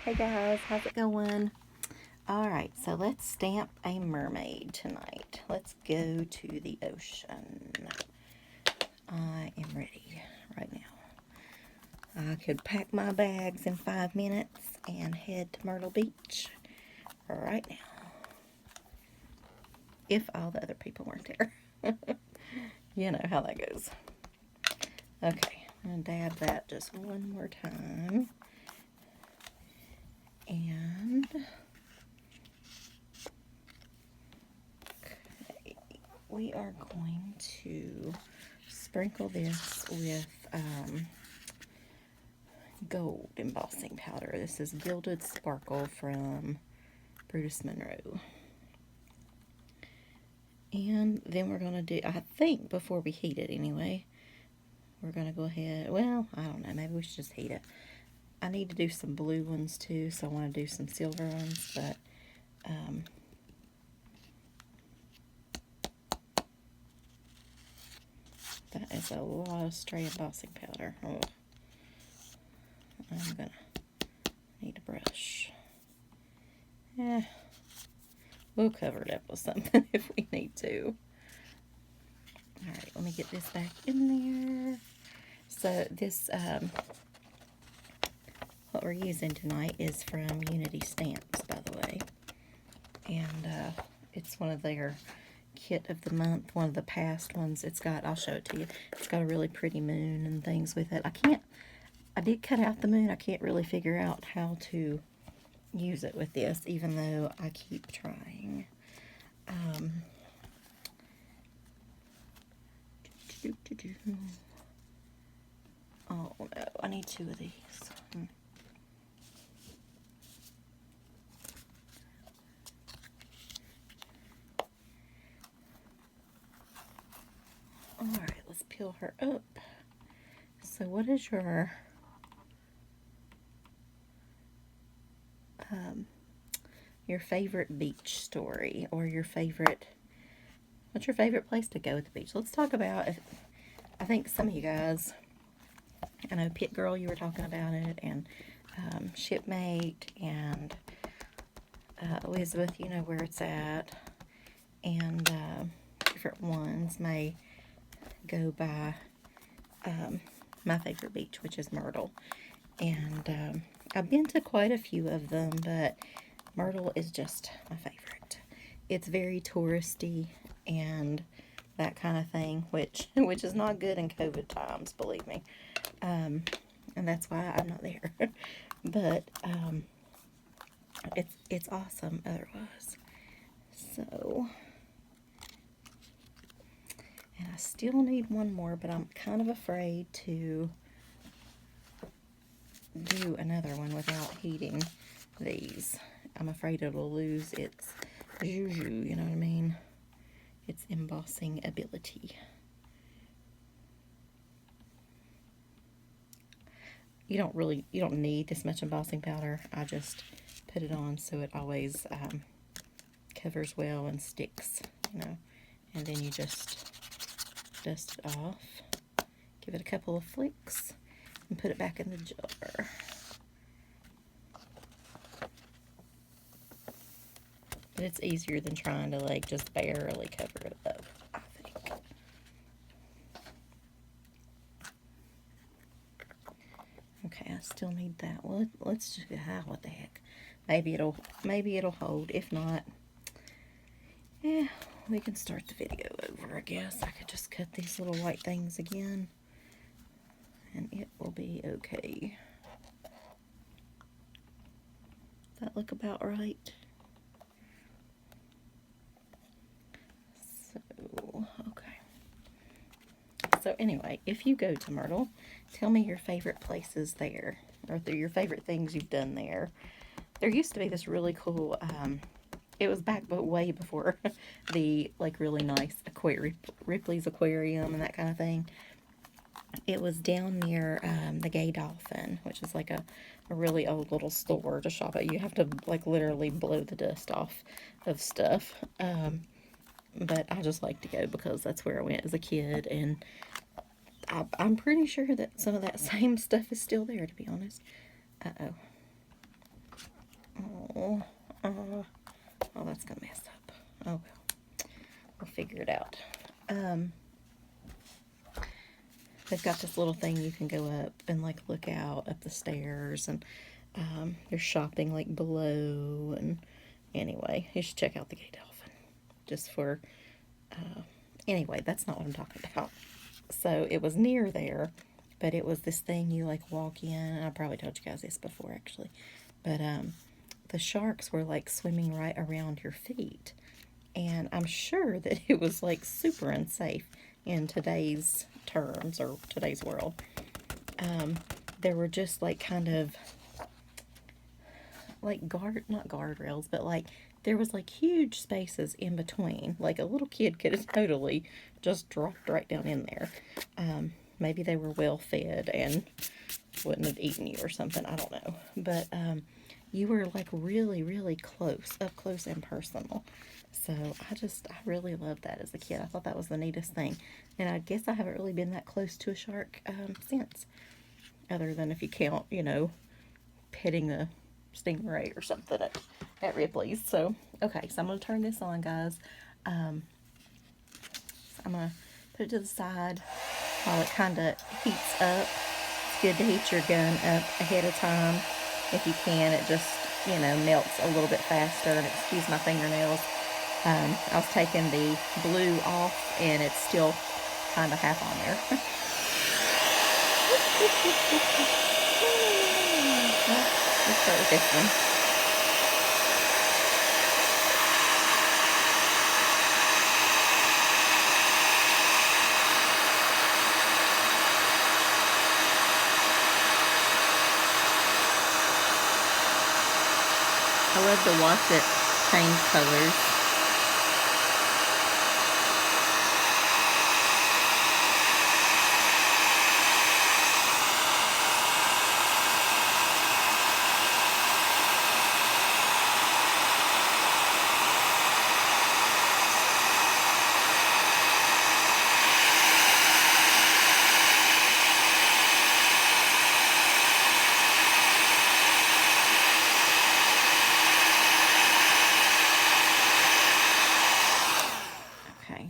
Hey guys, how's it going? Alright, so let's stamp a mermaid tonight. Let's go to the ocean. I am ready right now. I could pack my bags in 5 minutes and head to Myrtle Beach right now. If all the other people weren't there. You know how that goes. Okay, I'm going to dab that just one more time. And okay, we are going to sprinkle this with gold embossing powder. This is Gilded Sparkle from Brutus Monroe. And then we're going to do, I think before we heat it anyway, we're going to go ahead, well, I don't know, maybe we should just heat it. I need to do some blue ones too, so I want to do some silver ones, but that is a lot of stray embossing powder. Oh. I'm going to need a brush. Yeah, we'll cover it up with something if we need to. Alright, let me get this back in there. So this, what we're using tonight is from Unity Stamps, by the way. And it's one of their kit of the month, one of the past ones. It's got, I'll show it to you, it's got a really pretty moon and things with it. I did cut out the moon. I can't really figure out how to use it with this, even though I keep trying. Oh no, I need 2 of these. Alright, let's peel her up. So what is your favorite beach story, or what's your favorite place to go at the beach? Let's talk about, I think some of you guys, I know Pit Girl, you were talking about it, and Shipmate, and Elizabeth, you know where it's at, and different ones may go by my favorite beach, which is Myrtle. And I've been to quite a few of them, but Myrtle is just my favorite. It's very touristy and that kind of thing, which is not good in COVID times, believe me. And that's why I'm not there. But it's awesome otherwise. So, and I still need one more, but I'm kind of afraid to do another one without heating these. I'm afraid it'll lose its juju, you know what I mean? Its embossing ability. You don't need this much embossing powder. I just put it on so it always covers well and sticks, you know. And then you just dust it off, give it a couple of flicks, and put it back in the jar. But it's easier than trying to like just barely cover it up, I think. Okay, I still need that. Well, let's just, what the heck. Maybe it'll hold. If not, yeah, we can start the video over, I guess. I could just cut these little white things again, and it will be okay. Does that look about right? So, okay. So anyway, if you go to Myrtle, tell me your favorite places there, or your favorite things you've done there. There used to be this really cool, it was back but way before the like really nice Ripley's Aquarium and that kind of thing. It was down near the Gay Dolphin, which is like a really old little store to shop at. You have to like literally blow the dust off of stuff. But I just like to go because that's where I went as a kid, and I'm pretty sure that some of that same stuff is still there, to be honest. Uh-oh. figure it out. They've got this little thing you can go up and like look out up the stairs, and there's shopping like below. And anyway, you should check out the Gay Dolphin just for anyway, that's not what I'm talking about. So it was near there, but it was this thing you like walk in, and I probably told you guys this before actually, but the sharks were like swimming right around your feet, and I'm sure that it was like super unsafe in today's terms or today's world. There were just like kind of like not guardrails, but like there was like huge spaces in between. Like a little kid could have totally just dropped right down in there. Maybe they were well fed and wouldn't have eaten you or something. I don't know. But you were like really, really close, up close and personal. So I really loved that as a kid. I thought that was the neatest thing. And I guess I haven't really been that close to a shark since. Other than if you count, you know, petting a stingray or something at Ripley's. So, okay, so I'm going to turn this on, guys. I'm going to put it to the side while it kind of heats up. It's good to heat your gun up ahead of time. If you can, it just, you know, melts a little bit faster. And excuse my fingernails. I was taking the blue off, and it's still kind of half on there. Let's start with this one. I love to watch it change colors.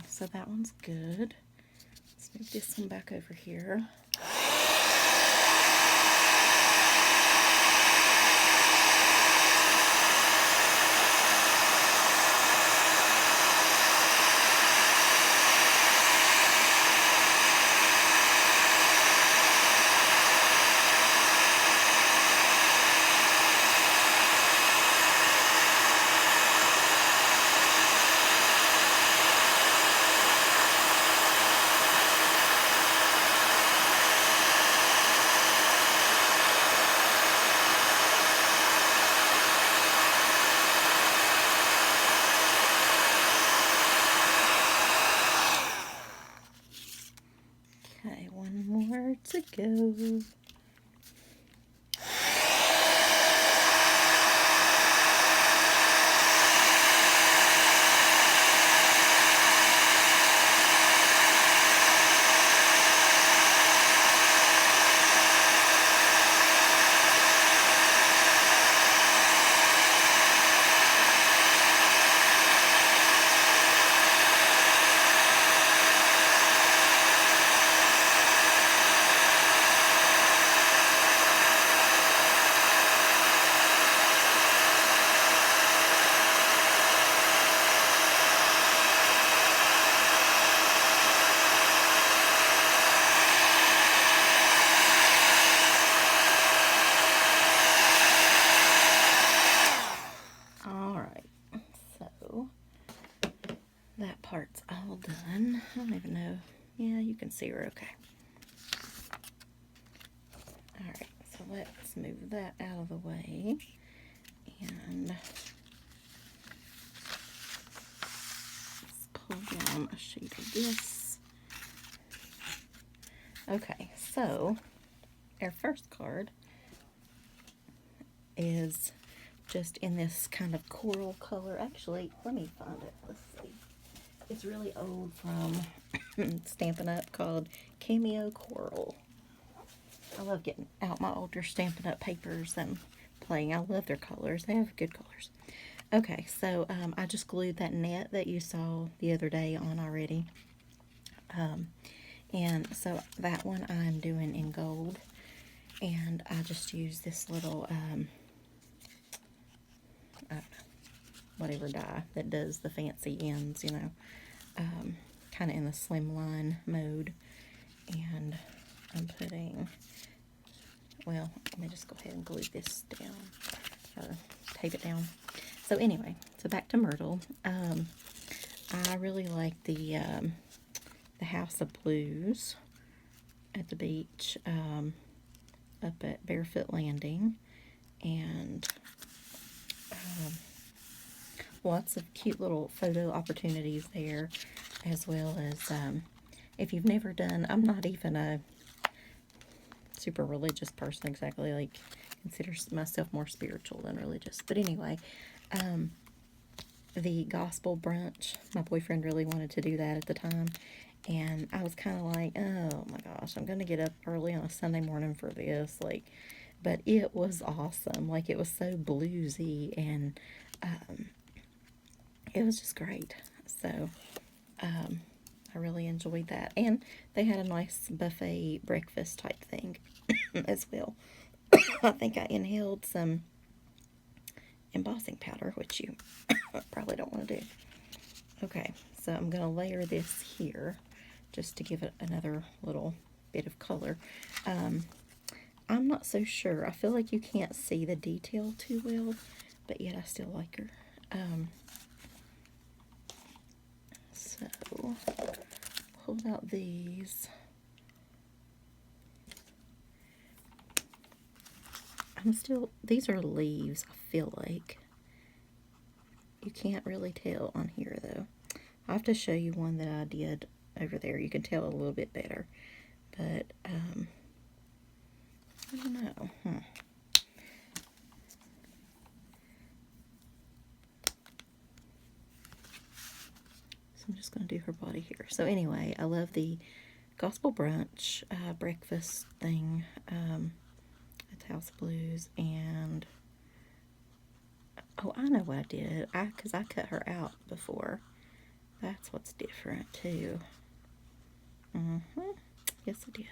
So that one's good. Let's move this one back over here. Okay, one more to go. That part's all done. I don't even know. Yeah, you can see her okay. Alright, so let's move that out of the way. And let's pull down a sheet of this. Okay, so our first card is just in this kind of coral color. Actually, let me find it. Let's see. It's really old from Stampin' Up, called Cameo Coral. I love getting out my older Stampin' Up papers and playing. I love their colors. They have good colors. Okay, so I just glued that net that you saw the other day on already. And so that one I'm doing in gold. And I just use this little, I don't know, whatever die that does the fancy ends, you know, kind of in the slimline mode. And I'm putting, well, let me just go ahead and glue this down, or tape it down. So anyway, so back to Myrtle. I really like the House of Blues at the beach, up at Barefoot Landing, and lots of cute little photo opportunities there, as well as if you've never done, I'm not even a super religious person exactly, like consider myself more spiritual than religious, but anyway, the gospel brunch, my boyfriend really wanted to do that at the time, and I was kind of like, oh my gosh, I'm gonna get up early on a Sunday morning for this, like, but it was awesome. Like, it was so bluesy, and it was just great. So I really enjoyed that, and they had a nice buffet breakfast type thing as well. I think I inhaled some embossing powder, which you probably don't want to do. Okay, so I'm going to layer this here just to give it another little bit of color. I'm not so sure. I feel like you can't see the detail too well, but yet I still like her. So, hold out these. These are leaves, I feel like. You can't really tell on here, though. I'll have to show you one that I did over there. You can tell a little bit better. But, I don't know. So I'm just going to do her body here. So anyway, I love the gospel brunch breakfast thing. It's House Blues, and oh, I know what I did. Because I cut her out before. That's what's different too. Yes, I did.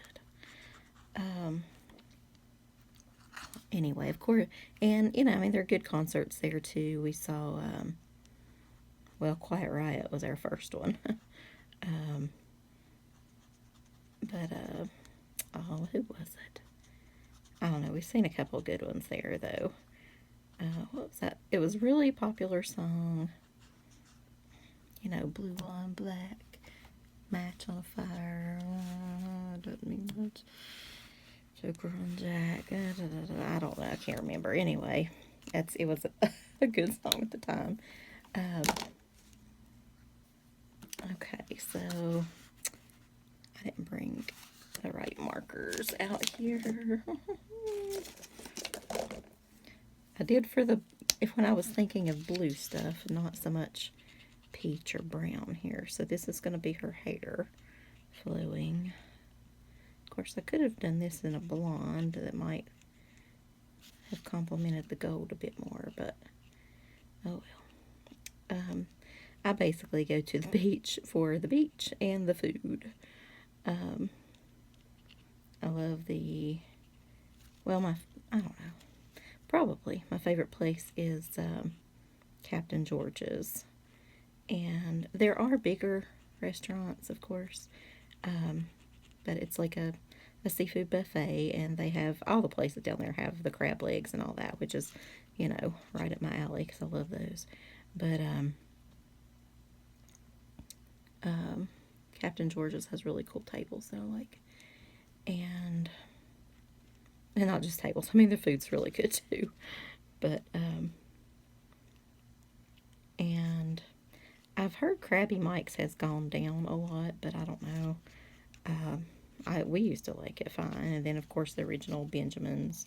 Anyway, of course, and you know, I mean, there are good concerts there too. We saw, well, Quiet Riot was our first one. But oh, who was it? I don't know. We've seen a couple of good ones there though. What was that? It was a really popular song. You know, blue on black, match on fire. Doesn't mean much. Joker on Jack. I don't know. I can't remember. Anyway, it was a good song at the time. Okay, so I didn't bring the right markers out here. I did for when I was thinking of blue stuff, not so much peach or brown here. So this is going to be her hair flowing. Of course, I could have done this in a blonde that might have complemented the gold a bit more, but oh well. I basically go to the beach for the beach and the food. I love I don't know, probably my favorite place is Captain George's. And there are bigger restaurants, of course, but it's like a seafood buffet, and they have, all the places down there have the crab legs and all that, which is, you know, right up my alley because I love those. But Captain George's has really cool tables that I like, and not just tables. I mean, the food's really good too. But and I've heard Krabby Mike's has gone down a lot, but I don't know. We used to like it fine, and then of course the original Benjamin's,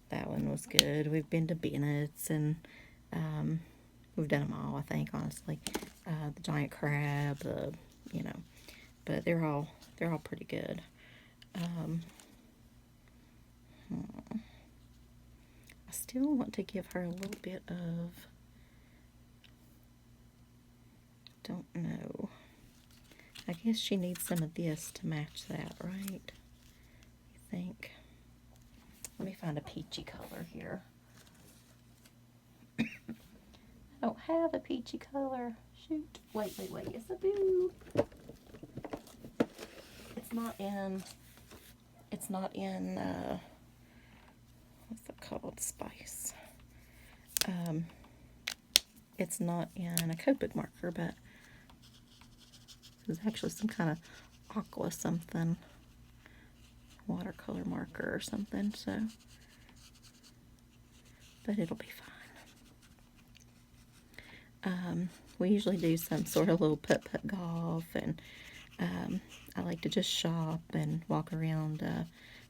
that one was good. We've been to Bennett's, and we've done them all, I think, honestly. The giant crab, you know, but they're all pretty good. I still want to give her a little bit of don't know. I guess she needs some of this to match that, right? I think. Let me find a peachy color here. I don't have a peachy color. Shoot. Wait. It's a boo. It's not in, what's it called? Spice. It's not in a Copic marker, but there's actually some kind of aqua something. Watercolor marker or something, so. But it'll be fine. We usually do some sort of little putt-putt golf, and I like to just shop and walk around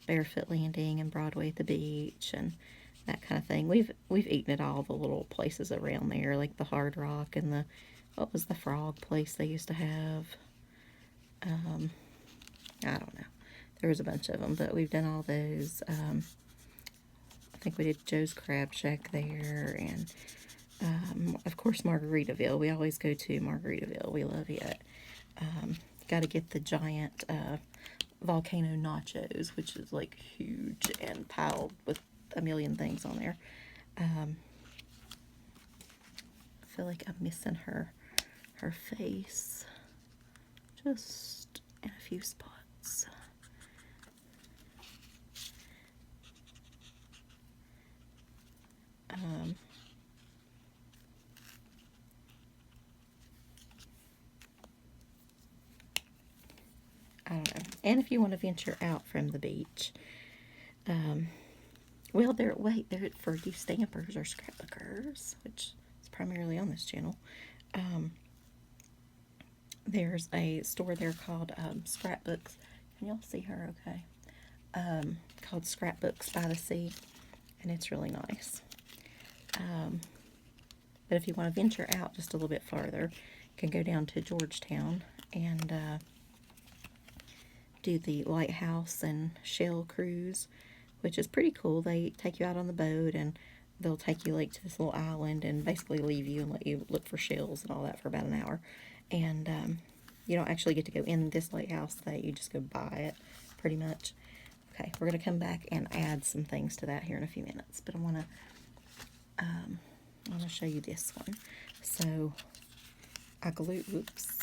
Barefoot Landing and Broadway at the beach and that kind of thing. We've eaten at all the little places around there, like the Hard Rock and the, what was the frog place they used to have? I don't know. There was a bunch of them, but we've done all those. I think we did Joe's Crab Shack there, and of course Margaritaville. We always go to Margaritaville. We love it. Got to get the giant volcano nachos, which is like huge and piled with a million things on there. I feel like I'm missing her face just in a few spots. I don't know. And if you want to venture out from the beach, well, they're for you stampers or scrapbookers, which is primarily on this channel. There's a store there called Scrapbooks. Can y'all see her? Okay. Called Scrapbooks by the Sea, and it's really nice. But if you want to venture out just a little bit farther, you can go down to Georgetown and do the Lighthouse and Shell cruise, which is pretty cool. They take you out on the boat, and they'll take you like to this little island and basically leave you and let you look for shells and all that for about an hour. And you don't actually get to go in this lighthouse. You just go by it, pretty much. Okay, we're going to come back and add some things to that here in a few minutes. But I want to show you this one. So I glued, oops,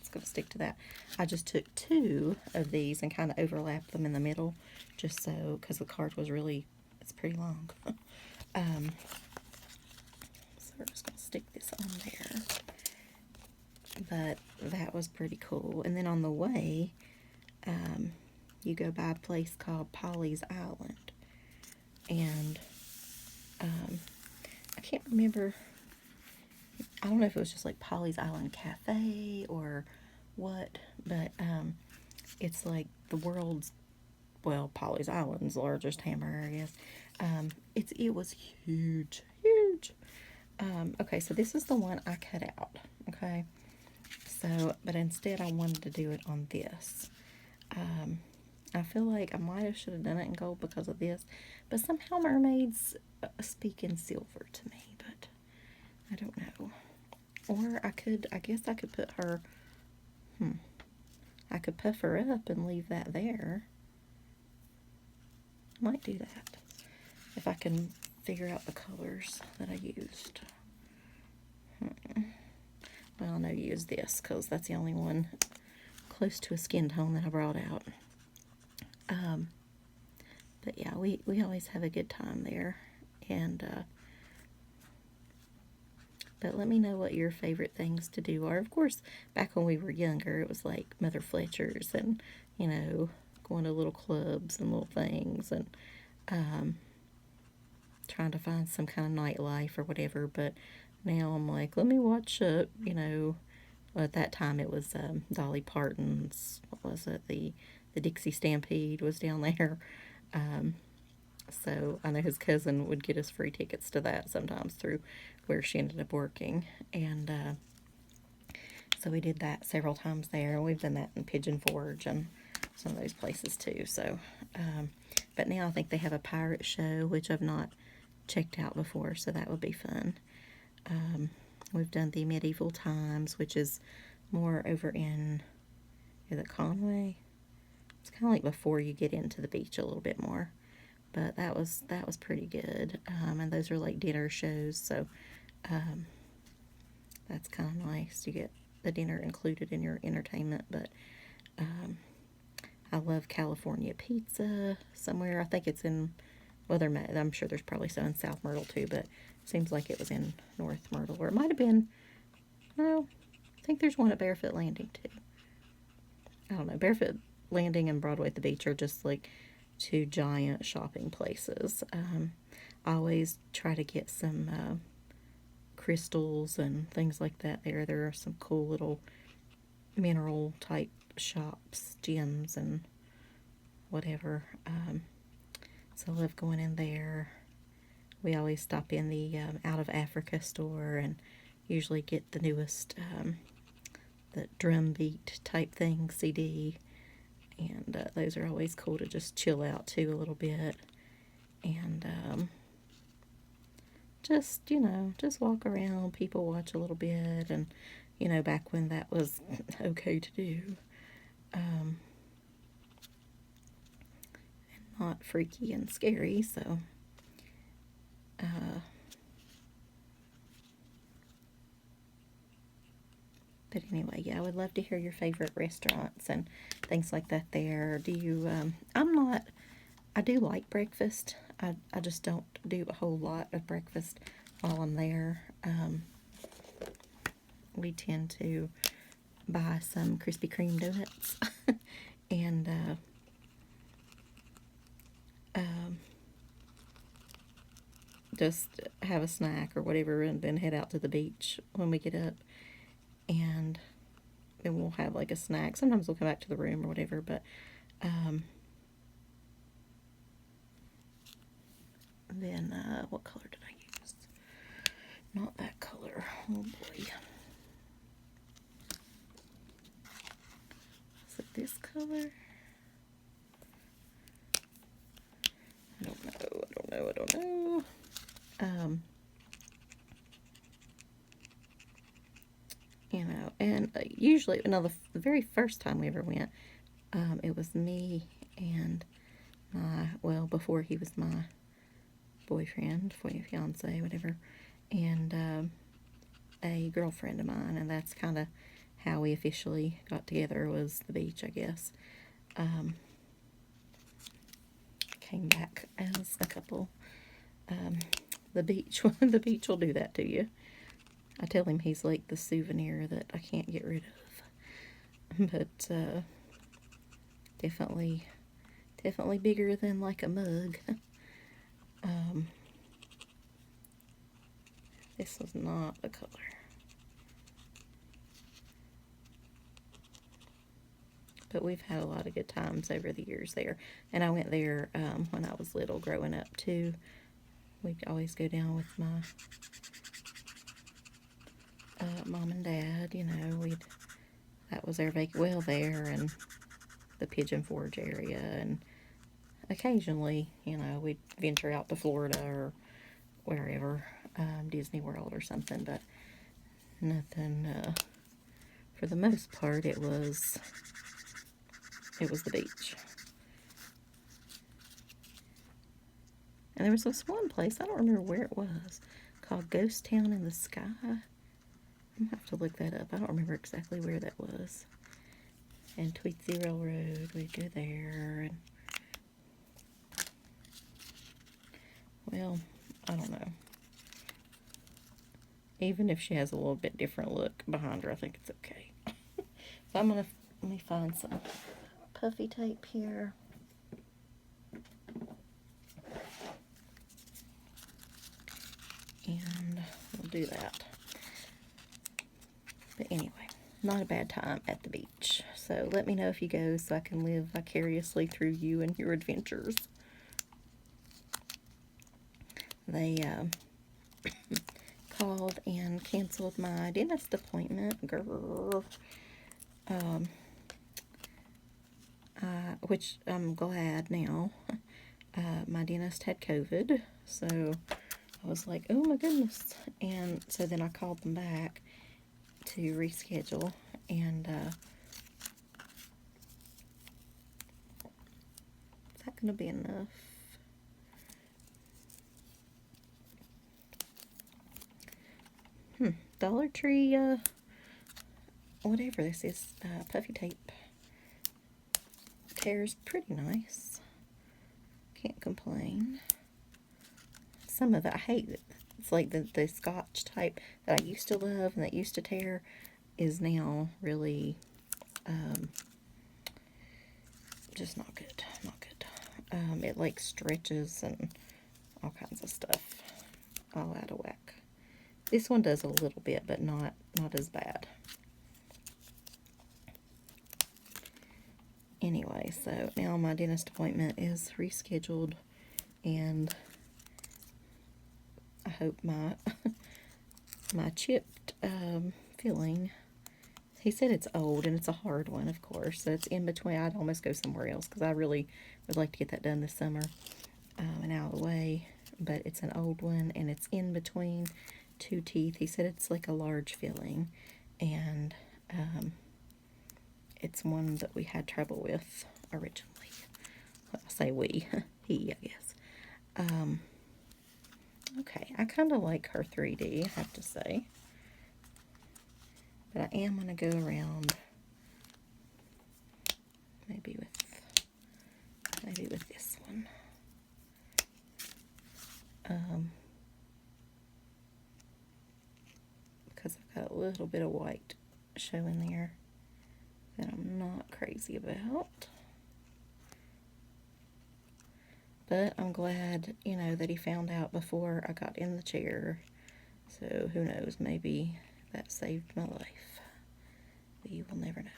it's going to stick to that. I just took 2 of these and kind of overlapped them in the middle, just so, because the card was really, it's pretty long. So we're just going to stick this on there. But that was pretty cool. And then on the way, you go by a place called Polly's Island. And I can't remember, I don't know if it was just like Polly's Island Cafe or what, but it's like the world's, well, Polly's Island's largest hamburger, I guess. It was huge. Okay, so this is the one I cut out, okay? So, but instead I wanted to do it on this. I feel like I might have should have done it in gold because of this, but somehow mermaids speak in silver to me, but I don't know. Or I guess I could put her, I could puff her up and leave that there. I might do that if I can figure out the colors that I used. Well, no, use this because that's the only one close to a skin tone that I brought out. But yeah, we always have a good time there. And but let me know what your favorite things to do are. Of course, back when we were younger, it was like Mother Fletcher's and, you know, going to little clubs and little things and trying to find some kind of nightlife or whatever. But now I'm like, let me watch, you know, well, at that time it was Dolly Parton's, what was it, the Dixie Stampede was down there. So I know his cousin would get us free tickets to that sometimes through where she ended up working. And so we did that several times there. We've done that in Pigeon Forge and some of those places too. So, but now I think they have a pirate show, which I've not checked out before, so that would be fun. We've done the medieval times, which is more over in, is it Conway? It's kind of like before you get into the beach a little bit more. But that was pretty good. And those are like dinner shows, so that's kind of nice. You get the dinner included in your entertainment. But I love California pizza somewhere. I think it's in, well, I'm sure there's probably some in South Myrtle too, but it seems like it was in North Myrtle, or it might have been, no, I think there's one at Barefoot Landing too. I don't know. Barefoot Landing and Broadway at the beach are just like two giant shopping places. I always try to get some crystals and things like that there. There are some cool little mineral type shops, gems and whatever. So I love going in there. We always stop in the Out of Africa store and usually get the newest the drum beat type thing CD. And those are always cool to just chill out to a little bit. And just, just walk around, people watch a little bit. And, back when that was okay to do. And not freaky and scary, so. But anyway, yeah, I would love to hear your favorite restaurants and things like that there. Do you, I do like breakfast. I just don't do a whole lot of breakfast while I'm there. We tend to buy some Krispy Kreme donuts and just have a snack or whatever and then head out to the beach when we get up. And then we'll have like a snack. Sometimes we'll come back to the room or whatever, but then what color did I use? Not that color. Oh boy. Is it this color? I don't know. And usually, the very first time we ever went, it was me and before he was my boyfriend, fiance, whatever, and a girlfriend of mine, and that's kind of how we officially got together, was the beach, I guess. Came back as a couple. The beach will do that to you. I tell him he's like the souvenir that I can't get rid of. But definitely bigger than like a mug. This was not the color. But we've had a lot of good times over the years there. And I went there when I was little, growing up too. We'd always go down with my mom and dad, that was our there and the Pigeon Forge area, and occasionally, we'd venture out to Florida or wherever, Disney World or something, but nothing, for the most part, it was the beach. And there was this one place, I don't remember where it was, called Ghost Town in the Sky. I'm going to have to look that up. I don't remember exactly where that was. And Tweetsie Railroad, we'd go there. And, well, I don't know. Even if she has a little bit different look behind her, I think it's okay. So let me find some puffy tape here. And we'll do that. But anyway, not a bad time at the beach. So let me know if you go so I can live vicariously through you and your adventures. They called and canceled my dentist appointment, girl. Which I'm glad now. My dentist had COVID, so I was like, oh my goodness. And so then I called them back to reschedule, and is that going to be enough? Dollar Tree, whatever this is, puffy tape. Tear's pretty nice. Can't complain. Some of it I hate. It's like the Scotch type that I used to love and that used to tear is now really just not good. Not good. It like stretches and all kinds of stuff. All out of whack. This one does a little bit, but not as bad. Anyway, so now my dentist appointment is rescheduled, and I hope my my chipped filling, he said it's old and it's a hard one, of course, so it's in between. I'd almost go somewhere else because I really would like to get that done this summer and out of the way, but it's an old one and it's in between two teeth. He said it's like a large filling, and it's one that we had trouble with originally. Well, I say we, he, I guess. Okay, I kind of like her 3D, I have to say. But I am going to go around maybe with this one. Because I've got a little bit of white showing there that I'm not crazy about. But I'm glad, you know, that he found out before I got in the chair. So who knows, maybe that saved my life. We will never know.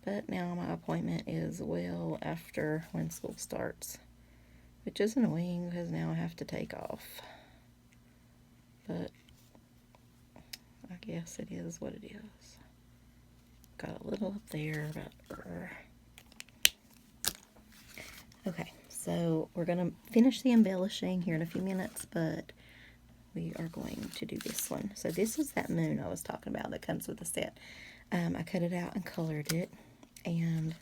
But now my appointment is well after when school starts, which is annoying because now I have to take off. But I guess it is what it is. Got a little up there, but okay, so we're going to finish the embellishing here in a few minutes, but we are going to do this one. So this is that moon I was talking about that comes with the set. I cut it out and colored it, and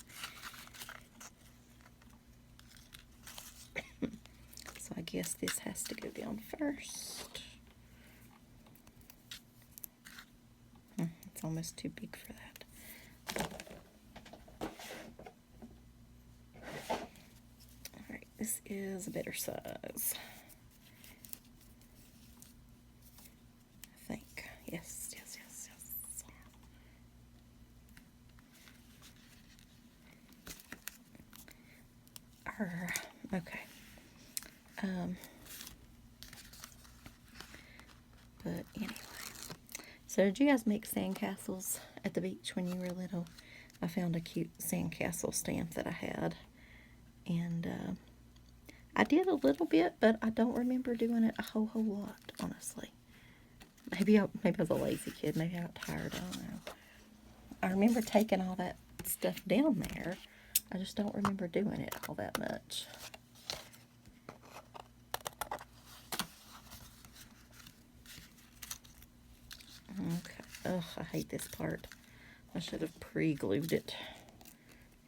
so I guess this has to go down first. It's almost too big for that. Alright, this is a better size. I think. Yes. Okay. But anyway. So did you guys make sandcastles at the beach when you were little? I found a cute sandcastle stamp that I had. And I did a little bit, but I don't remember doing it a whole lot, honestly. Maybe I was a lazy kid. Maybe I got tired. I don't know. I remember taking all that stuff down there. I just don't remember doing it all that much. Okay. Ugh, I hate this part. I should have pre-glued it.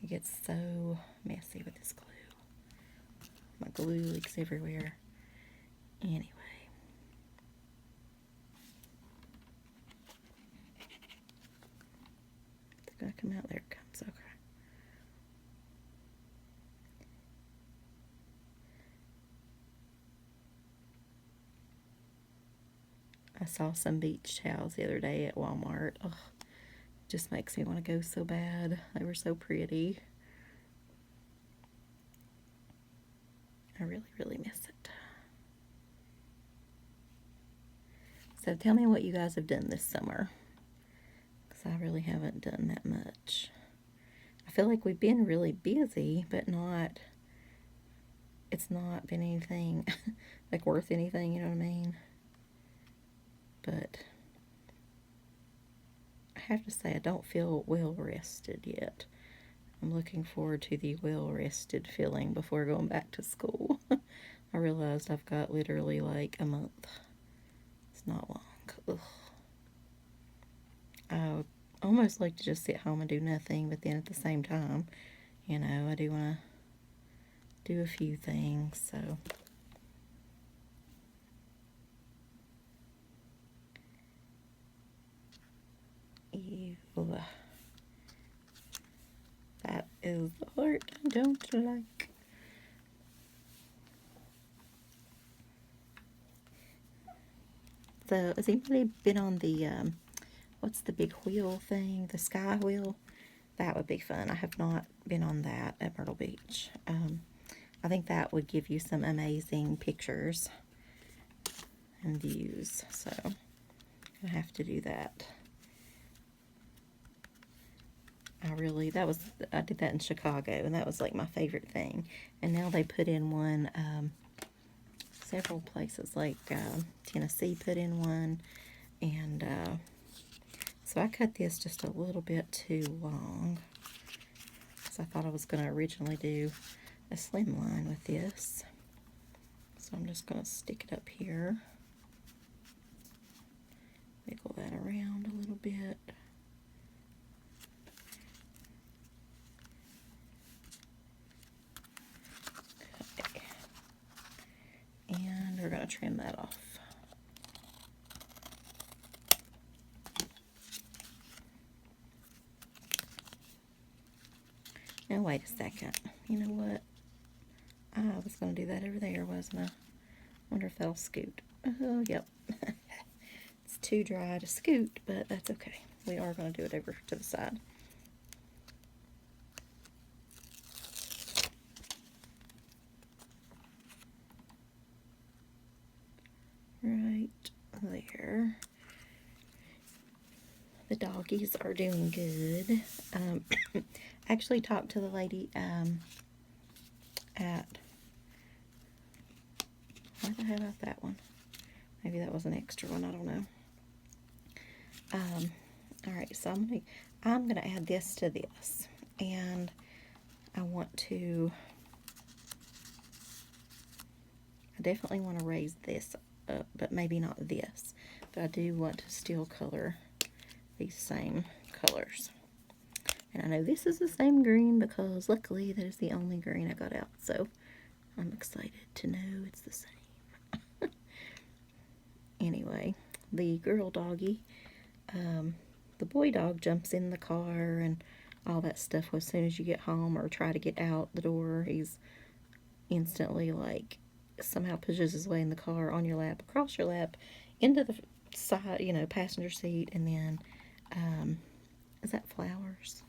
It gets so messy with this glue. My glue leaks everywhere. Anyway. It's gonna come out. There it comes. Okay. I saw some beach towels the other day at Walmart. Ugh, just makes me want to go so bad. They were so pretty. I really, really miss it. So tell me what you guys have done this summer, because I really haven't done that much. I feel like we've been really busy, but it's not been anything like worth anything, you know what I mean? But I have to say I don't feel well rested yet. I'm looking forward to the well-rested feeling before going back to school. I realized I've got literally like a month. It's not long. Ugh. I would almost like to just sit home and do nothing, but then at the same time, you know, I do want to do a few things, so. Ew. That is the part I don't like. So, has anybody been on the, what's the big wheel thing? The sky wheel? That would be fun. I have not been on that at Myrtle Beach. I think that would give you some amazing pictures and views. So, I have to do that. I did that in Chicago, and that was like my favorite thing. And now they put in one, several places, like Tennessee put in one, and so I cut this just a little bit too long, because I thought I was going to originally do a slim line with this. So I'm just going to stick it up here, wiggle that around a little bit. Okay. And we're going to trim that off. Now wait a second. You know what? I was going to do that over there, wasn't I? Wonder if that'll scoot. Oh, yep. It's too dry to scoot, but that's okay. We are going to do it over to the side. Right there. The doggies are doing good. Actually talked to the lady at, where the hell about that one? Maybe that was an extra one, I don't know. Alright, so I'm gonna add this to this, and I definitely want to raise this up, but maybe not this. But I do want to still color these same colors. And I know this is the same green because luckily that is the only green I got out, so I'm excited to know it's the same. Anyway, the girl doggy, the boy dog jumps in the car and all that stuff as soon as you get home or try to get out the door. He's instantly like somehow pushes his way in the car, on your lap, across your lap, into the side, you know, passenger seat, and then, is that flowers?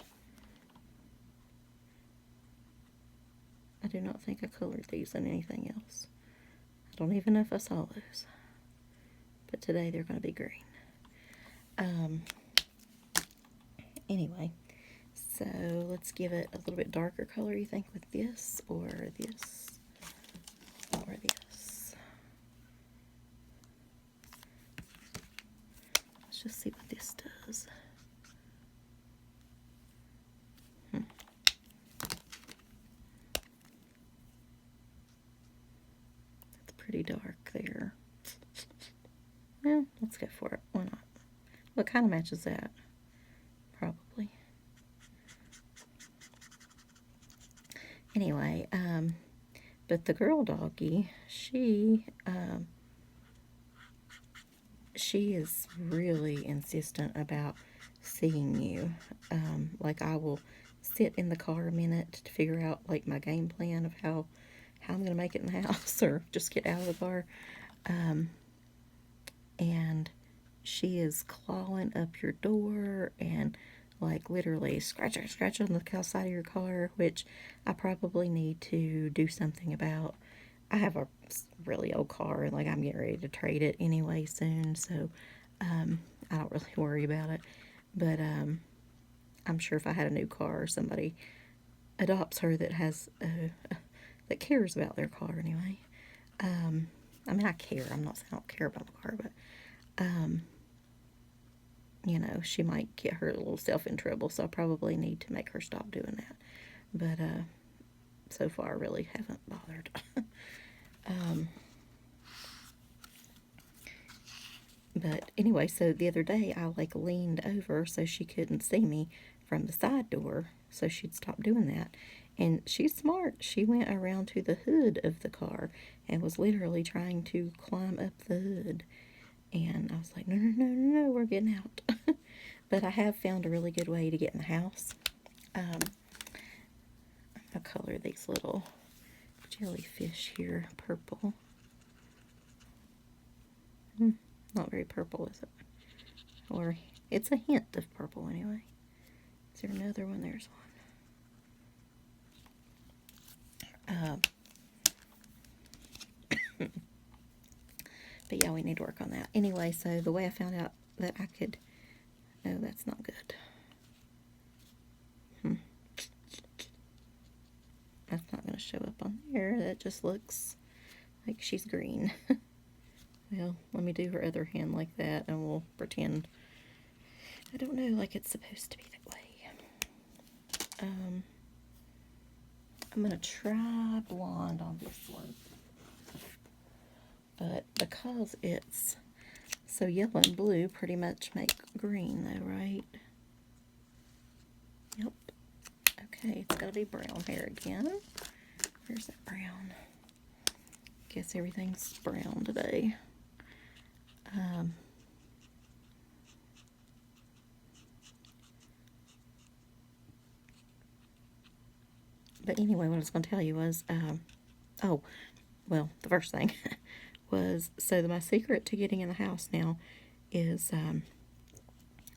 I do not think I colored these in anything else. I don't even know if I saw those. But today they're going to be green. Anyway, so let's give it a little bit darker color, you think, with this, or this, or this. Let's just see what this does. That's pretty dark there. Well, let's go for it. Why not? What kind of matches that? Probably. Anyway, but the girl doggy, she is really insistent about seeing you. Like, I will sit in the car a minute to figure out like my game plan of how I'm gonna make it in the house, or just get out of the car. And she is clawing up your door and like literally scratch on the side of your car, which I probably need to do something about. I have a really old car, and like I'm getting ready to trade it anyway soon, so I don't really worry about it. But I'm sure if I had a new car, or somebody adopts her that has that cares about their car anyway. I mean, I care. I'm not saying I don't care about the car, but you know, she might get her little self in trouble, so I probably need to make her stop doing that. but so far really haven't bothered. But anyway, so the other day I like leaned over so she couldn't see me from the side door, so she'd stop doing that. And she's smart. She went around to the hood of the car and was literally trying to climb up the hood. And I was like, no, no, no, no, no, we're getting out. But I have found a really good way to get in the house. I'm going to color these little jellyfish here purple. Not very purple, is it? Or it's a hint of purple anyway. Is there another one? There's one. But yeah, we need to work on that. Anyway, so the way I found out that I could... No, that's not good. That's not going to show up on there. That just looks like she's green. Well, let me do her other hand like that, and we'll pretend, I don't know, like it's supposed to be that way. I'm going to try blonde on this one. But because it's so yellow and blue, pretty much make green though, right? Yep. Okay, it's got to be brown hair again. Where's that brown? Guess everything's brown today. But anyway, what I was going to tell you was, oh, well, the first thing was, so my secret to getting in the house now is,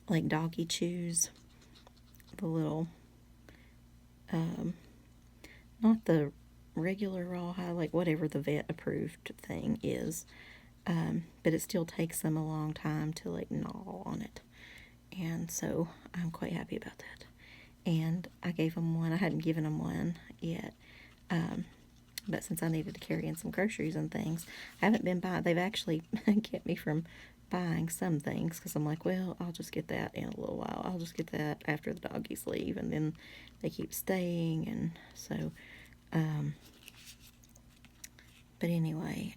like doggy chews, the little, not the regular rawhide, like whatever the vet approved thing is, but it still takes them a long time to like gnaw on it, and so I'm quite happy about that. And I gave them one. I hadn't given them one yet, but since I needed to carry in some groceries and things, I haven't been buying. They've actually kept me from buying some things because I'm like, well, I'll just get that in a little while. I'll just get that after the doggies leave, and then they keep staying, and so, but anyway,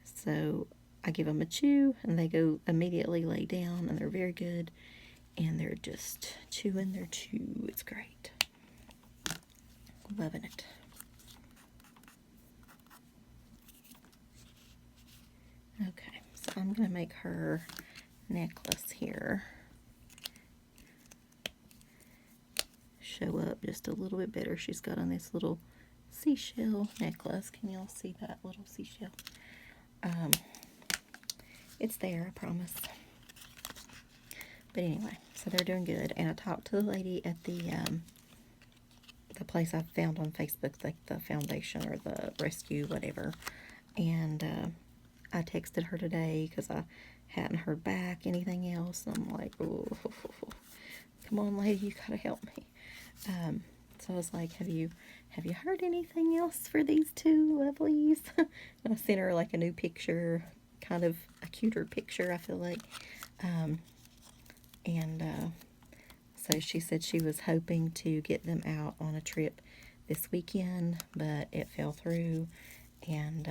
so I give them a chew, and they go immediately lay down, and they're very good. And they're just chewing their chew. It's great. Loving it. Okay, so I'm going to make her necklace here show up just a little bit better. She's got on this little seashell necklace. Can y'all see that little seashell? It's there, I promise. But anyway, so they're doing good. And I talked to the lady at the place I found on Facebook, like the foundation or the rescue, whatever. And I texted her today because I hadn't heard back anything else. And I'm like, oh, come on, lady, you gotta help me. So I was like, have you heard anything else for these two lovelies? And I sent her like a new picture, kind of a cuter picture, I feel like. So she said she was hoping to get them out on a trip this weekend, but it fell through, and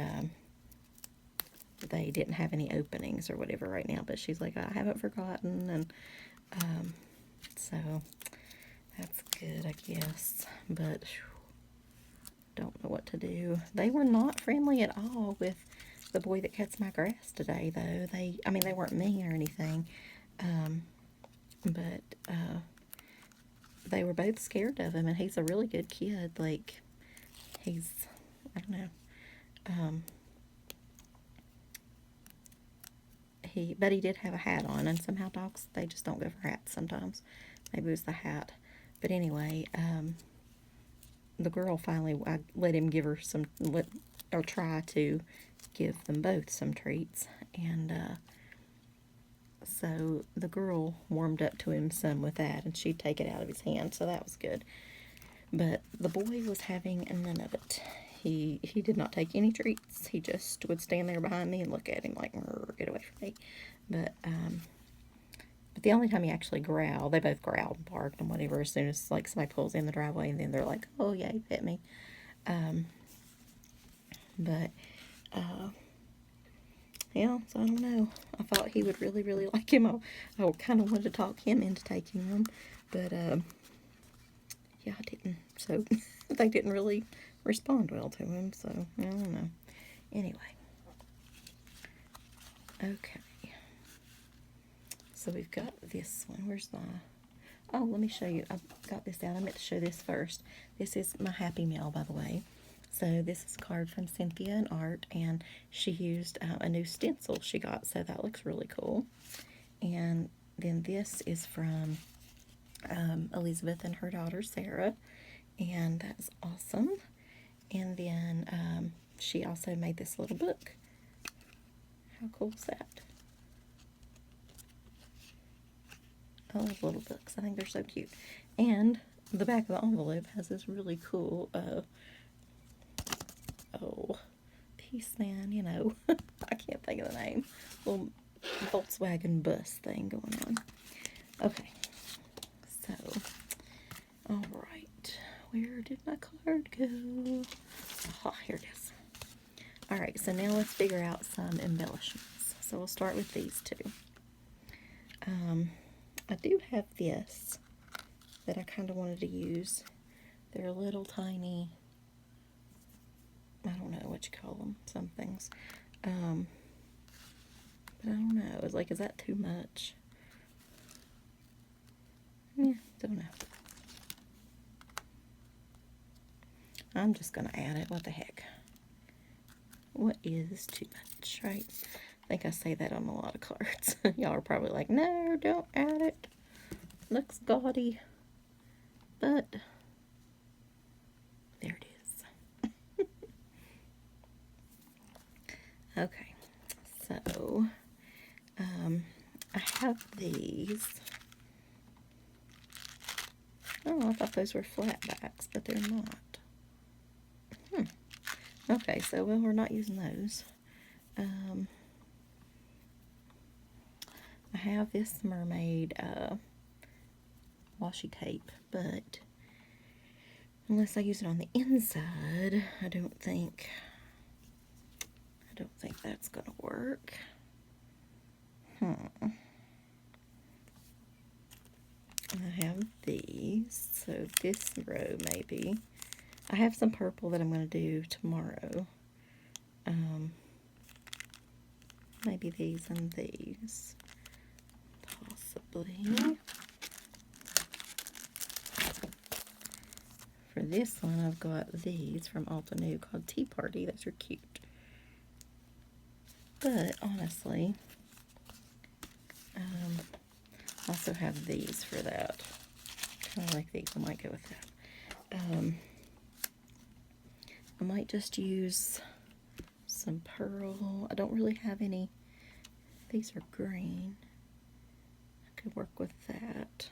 they didn't have any openings or whatever right now. But she's like, I haven't forgotten, and so that's good, I guess. But don't know what to do. They were not friendly at all with the boy that cuts my grass today, though. They weren't mean or anything. But they were both scared of him, and he's a really good kid. Like, he's, I don't know, but he did have a hat on, and somehow dogs, they just don't go for hats sometimes. Maybe it was the hat. But anyway, the girl finally, I let him give her some, or try to give them both some treats, and so the girl warmed up to him some with that, and she'd take it out of his hand, so that was good. But the boy was having none of it. He did not take any treats. He just would stand there behind me and look at him like, get away from me. But But the only time he actually growled, they both growled and barked and whatever as soon as like somebody pulls in the driveway, and then they're like, "Oh yeah, he pet me." But yeah, so I don't know. I thought he would really, really like him. I kind of wanted to talk him into taking him, but yeah, I didn't. So they didn't really respond well to him. So I don't know. Anyway, okay. So we've got this one. Where's my... Oh, let me show you. I got this out. I meant to show this first. This is my Happy Mail, by the way. So this is a card from Cynthia and Art, and she used a new stencil she got, so that looks really cool. And then this is from Elizabeth and her daughter, Sarah, and that's awesome. And then she also made this little book. How cool is that? I love little books. I think they're so cute. And the back of the envelope has this really cool, Peace Man, you know. I can't think of the name. Little Volkswagen bus thing going on. Okay. So, alright. Where did my card go? Oh, here it is. Alright, so now let's figure out some embellishments. So we'll start with these two. I do have this that I kind of wanted to use. They're little tiny, I don't know what you call them, some things. But I don't know. It's like, is that too much? Yeah, don't know. I'm just going to add it. What the heck? What is too much, right? I think I say that on a lot of cards. Y'all are probably like, no, don't add it. Looks gaudy. But there it is. Okay, so I have these. Oh, I thought those were flat backs, but they're not. Okay, so well, we're not using those. I have this Mermaid washi tape, but unless I use it on the inside, I don't think that's gonna work. I have these, so this row maybe. I have some purple that I'm going to do tomorrow. Maybe these and these. Possibly. For this one, I've got these from Alta New called Tea Party. Those are cute. But honestly, I also have these for that. Kind of like these. I might go with that. I might just use some pearl. I don't really have any. These are green. I could work with that.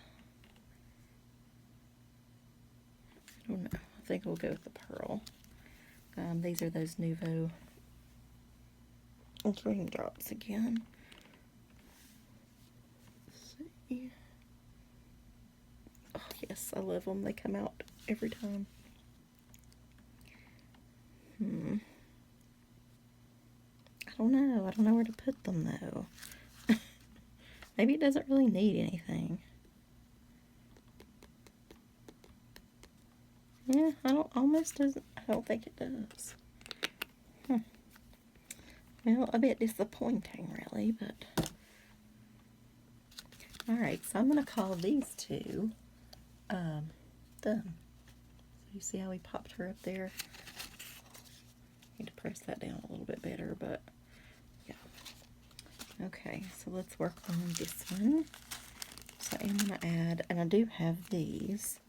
I don't know. I think we'll go with the pearl. These are those Nouveau Dream Drops again. Let's see. Oh yes, I love them. They come out every time. I don't know. I don't know where to put them though. Maybe it doesn't really need anything. Yeah, I don't think it does. Well, a bit disappointing really, but alright, so I'm gonna call these two done. So you see how we popped her up there? Need to press that down a little bit better, but yeah. Okay, so let's work on this one. So I'm gonna add, and I do have these.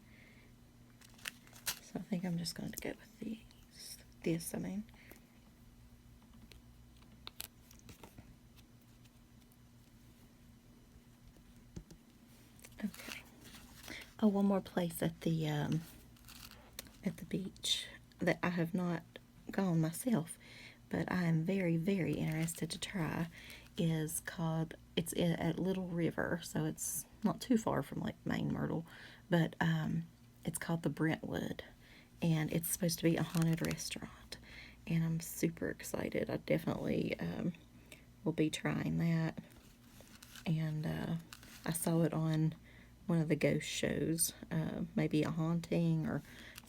So I think I'm just going to go with these. I mean. Okay. Oh, one more place at the beach that I have not gone myself, but I am very, very interested to try is called, it's at Little River, so it's not too far from like Maine Myrtle, but it's called the Brentwood, and it's supposed to be a haunted restaurant, and I'm super excited. I definitely will be trying that, and I saw it on one of the ghost shows, maybe a haunting or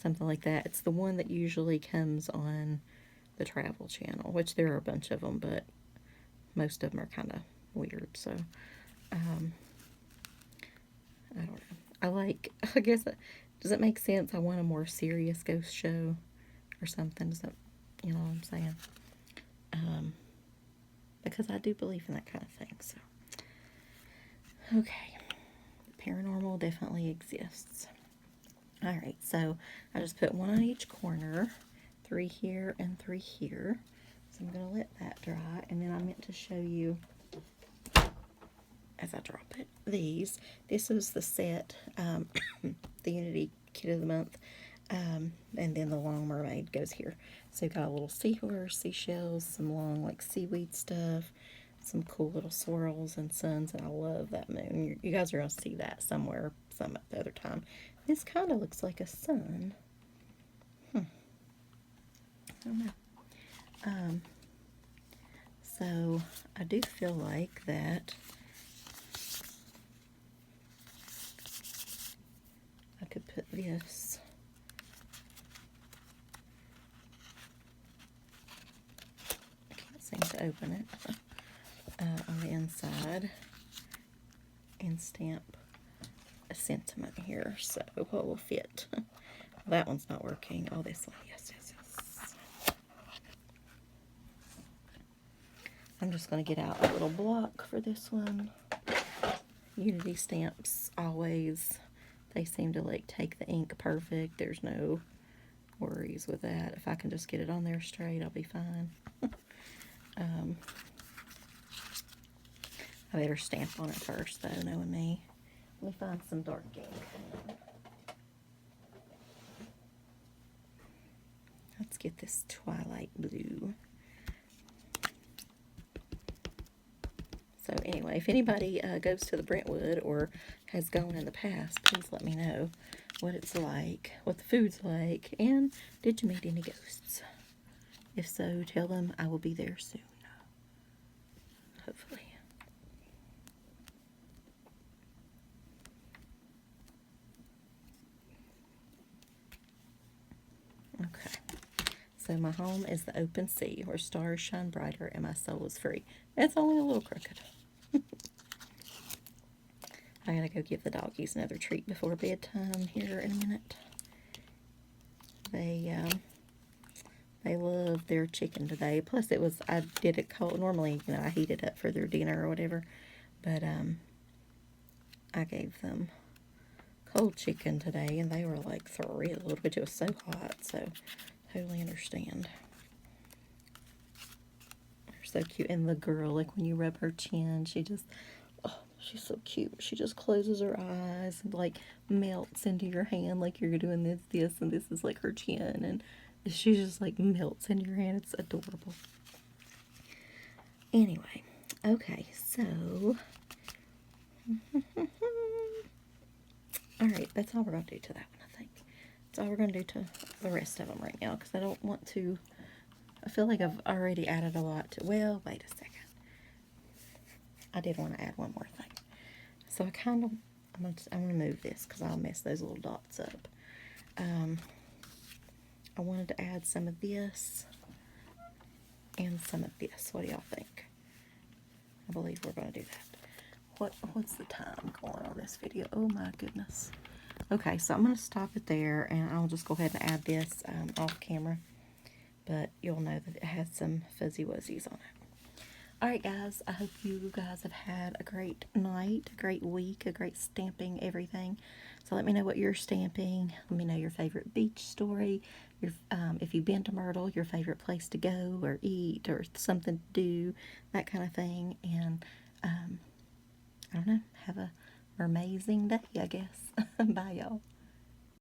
something like that. It's the one that usually comes on the Travel Channel, which there are a bunch of them, but most of them are kind of weird. So I don't know. I guess, does it make sense? I want a more serious ghost show or something. Does that, you know what I'm saying? Because I do believe in that kind of thing. So, okay. Paranormal definitely exists. Alright, so I just put one on each corner, 3 here and 3 here. So I'm going to let that dry, and then I meant to show you, as I drop it, these. This is the set, the Unity Kit of the Month, and then the long mermaid goes here. So you've got a little seahorse, seashells, some long like seaweed stuff, some cool little swirls and suns, and I love that moon. You guys are going to see that somewhere, some at the other time. This kind of looks like a sun. I don't know. So I do feel like that I could put this I can't seem to open it on the inside and stamp a sentiment here, so what will fit. That one's not working. Oh, this one, yes. I'm just going to get out a little block for this one. Unity stamps always, they seem to like take the ink perfect. There's no worries with that. If I can just get it on there straight, I'll be fine. I better stamp on it first though, knowing me. Let me find some dark ink. Let's get this twilight blue. So anyway, if anybody goes to the Brentwood or has gone in the past, please let me know what it's like, what the food's like, and did you meet any ghosts? If so, tell them I will be there soon. Hopefully. Okay. So my home is the open sea, where stars shine brighter and my soul is free. It's only a little crooked. I gotta go give the doggies another treat before bedtime here in a minute. They love their chicken today. Plus I did it cold. Normally, you know, I heat it up for their dinner or whatever. But I gave them cold chicken today, and they were like thrilled, which it was so hot, so totally understand. They're so cute. And the girl, like when you rub her chin, she's so cute. She just closes her eyes and like melts into your hand like you're doing this, and this is like her chin, and she just like melts in your hand. It's adorable. Anyway, okay, so alright, that's all we're going to do to that one, I think. That's all we're going to do to the rest of them right now, because I don't want to, I feel like I've already added a lot to, well, wait a second. I did want to add one more thing. So I'm going to move this because I'll mess those little dots up. I wanted to add some of this and some of this. What do y'all think? I believe we're going to do that. What's the time going on this video? Oh my goodness. Okay, so I'm going to stop it there, and I'll just go ahead and add this off camera. But you'll know that it has some fuzzy wuzzies on it. Alright guys, I hope you guys have had a great night, a great week, a great stamping everything. So let me know what you're stamping. Let me know your favorite beach story. If you've been to Myrtle, your favorite place to go or eat or something to do, that kind of thing. And I don't know, have a amazing day, I guess. Bye y'all.